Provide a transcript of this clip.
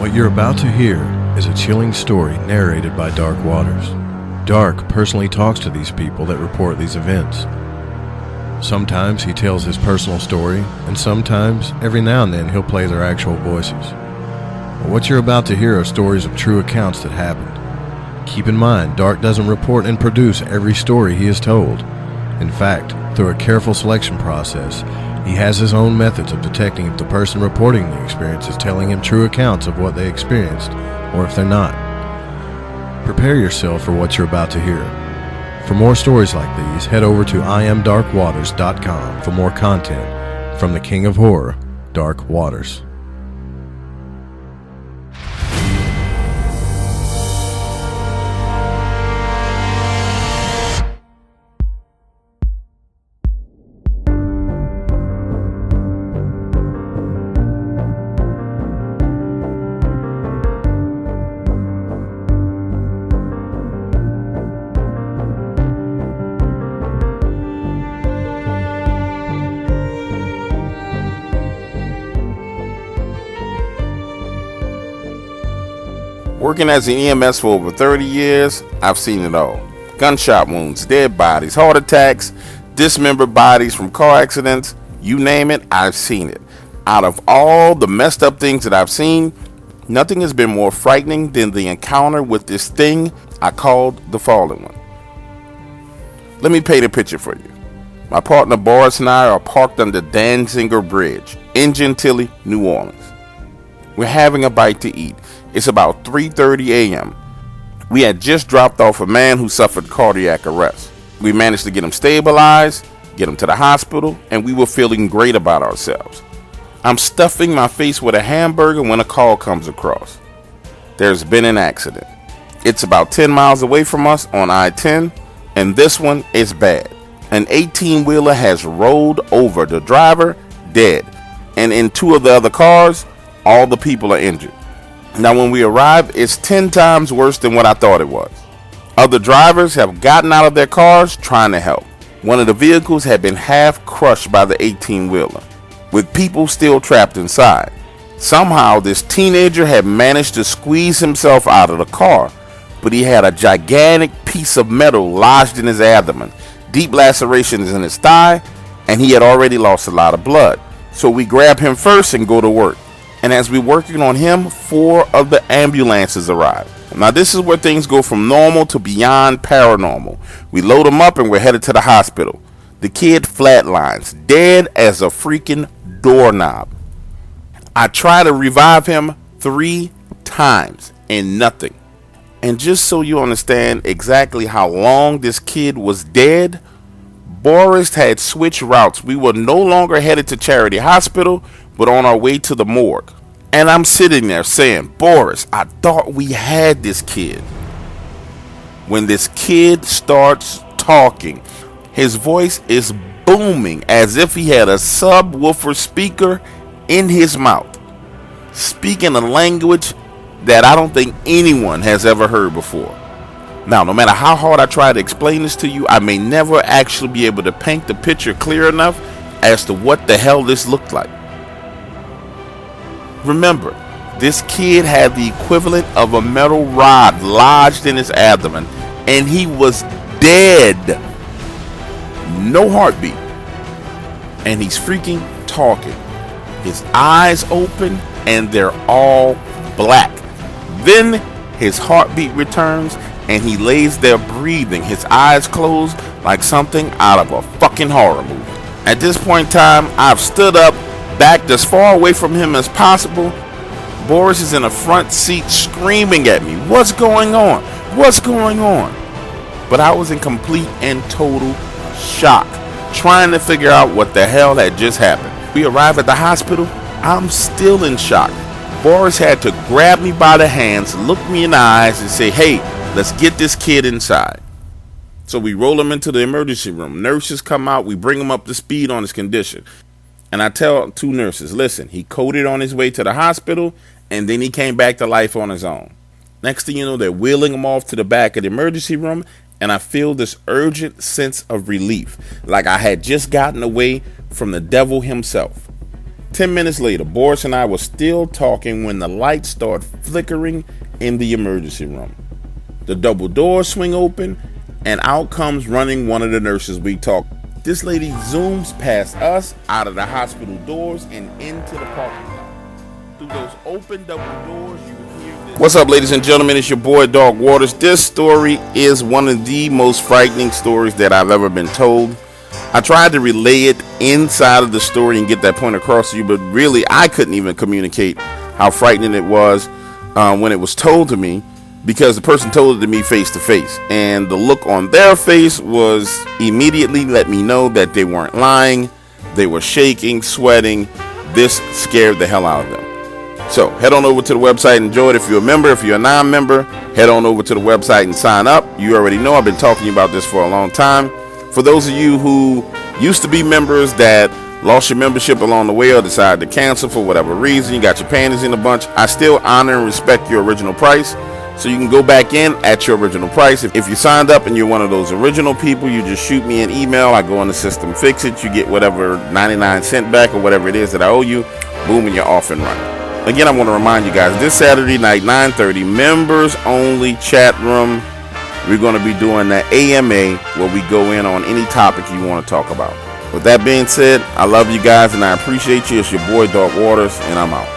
What you're about to hear is a chilling story narrated by Dark Waters. Dark personally talks to these people that report these events. Sometimes he tells his personal story, and sometimes, every now and then, he'll play their actual voices. But what you're about to hear are stories of true accounts that happened. Keep in mind, Dark doesn't report and produce every story he is told. In fact, through a careful selection process, he has his own methods of detecting if the person reporting the experience is telling him true accounts of what they experienced, or if they're not. Prepare yourself for what you're about to hear. For more stories like these, head over to IamDarkWaters.com for more content from the King of Horror, Dark Waters. Working as an EMS for over 30 years, I've seen it all. Gunshot wounds, dead bodies, heart attacks, dismembered bodies from car accidents, you name it, I've seen it. Out of all the messed up things that I've seen, nothing has been more frightening than the encounter with this thing I called the Fallen One. Let me paint a picture for you. My partner Boris and I are parked under Danziger Bridge in Gentilly, New Orleans. We're having a bite to eat. It's about 3:30 a.m. We had just dropped off a man who suffered cardiac arrest. We managed to get him stabilized, get him to the hospital, and we were feeling great about ourselves. I'm stuffing my face with a hamburger when a call comes across. There's been an accident. It's about 10 miles away from us on I-10, and this one is bad. An 18-wheeler has rolled over the driver, dead, and in two of the other cars, all the people are injured. Now, when we arrive, it's 10 times worse than what I thought it was. Other drivers have gotten out of their cars trying to help. One of the vehicles had been half crushed by the 18-wheeler, with people still trapped inside. Somehow, this teenager had managed to squeeze himself out of the car, but he had a gigantic piece of metal lodged in his abdomen, deep lacerations in his thigh, and he had already lost a lot of blood. So we grab him first and go to work. And as we're working on him, 4 of the ambulances arrive. Now this is where things go from normal to beyond paranormal. We load him up and we're headed to the hospital. The kid flatlines, dead as a freaking doorknob. I try to revive him 3 times and nothing. And just so you understand exactly how long this kid was dead, Boris had switched routes. We were no longer headed to Charity Hospital, but on our way to the morgue. And I'm sitting there saying, Boris, I thought we had this kid. When this kid starts talking, his voice is booming as if he had a subwoofer speaker in his mouth, speaking a language that I don't think anyone has ever heard before. Now, no matter how hard I try to explain this to you, I may never actually be able to paint the picture clear enough as to what the hell this looked like. Remember, this kid had the equivalent of a metal rod lodged in his abdomen, and he was dead. No heartbeat. And he's freaking talking. His eyes open, and they're all black. Then his heartbeat returns, and he lays there breathing, his eyes closed like something out of a fucking horror movie. At this point in time, I've stood up, backed as far away from him as possible. Boris is in a front seat screaming at me, "What's going on? What's going on?" But I was in complete and total shock, trying to figure out what the hell had just happened. We arrive at the hospital. I'm still in shock. Boris had to grab me by the hands, look me in the eyes, and say, "Hey, let's get this kid inside." So we roll him into the emergency room. Nurses come out. We bring him up to speed on his condition. And I tell 2 nurses, listen, he coded on his way to the hospital, and then he came back to life on his own. Next thing you know, they're wheeling him off to the back of the emergency room, and I feel this urgent sense of relief, like I had just gotten away from the devil himself. 10 minutes later, Boris and I were still talking when the lights start flickering in the emergency room. The double doors swing open, and out comes running one of the nurses we talked. This lady zooms past us, out of the hospital doors, and into the parking lot. Through those open double doors, you hear this. What's up, ladies and gentlemen? It's your boy, Dark Waters. This story is one of the most frightening stories that I've ever been told. I tried to relay it inside of the story and get that point across to you, but really, I couldn't even communicate how frightening it was when it was told to me, because the person told it to me face to face, and the look on their face was immediately let me know that they weren't lying. They were shaking, sweating. This scared the hell out of them. So head on over to the website and enjoy it. If you're a member, if you're a non-member, head on over to the website and sign up. You already know I've been talking about this for a long time. For those of you who used to be members that lost your membership along the way or decided to cancel for whatever reason, you got your panties in a bunch, I still honor and respect your original price. So you can go back in at your original price. If you signed up and you're one of those original people, you just shoot me an email. I go in the system, fix it. You get whatever 99 cents back or whatever it is that I owe you. Boom, and you're off and running. Again, I want to remind you guys, this Saturday night, 9:30, members only chat room. We're going to be doing that AMA where we go in on any topic you want to talk about. With that being said, I love you guys and I appreciate you. It's your boy, Dark Waters, and I'm out.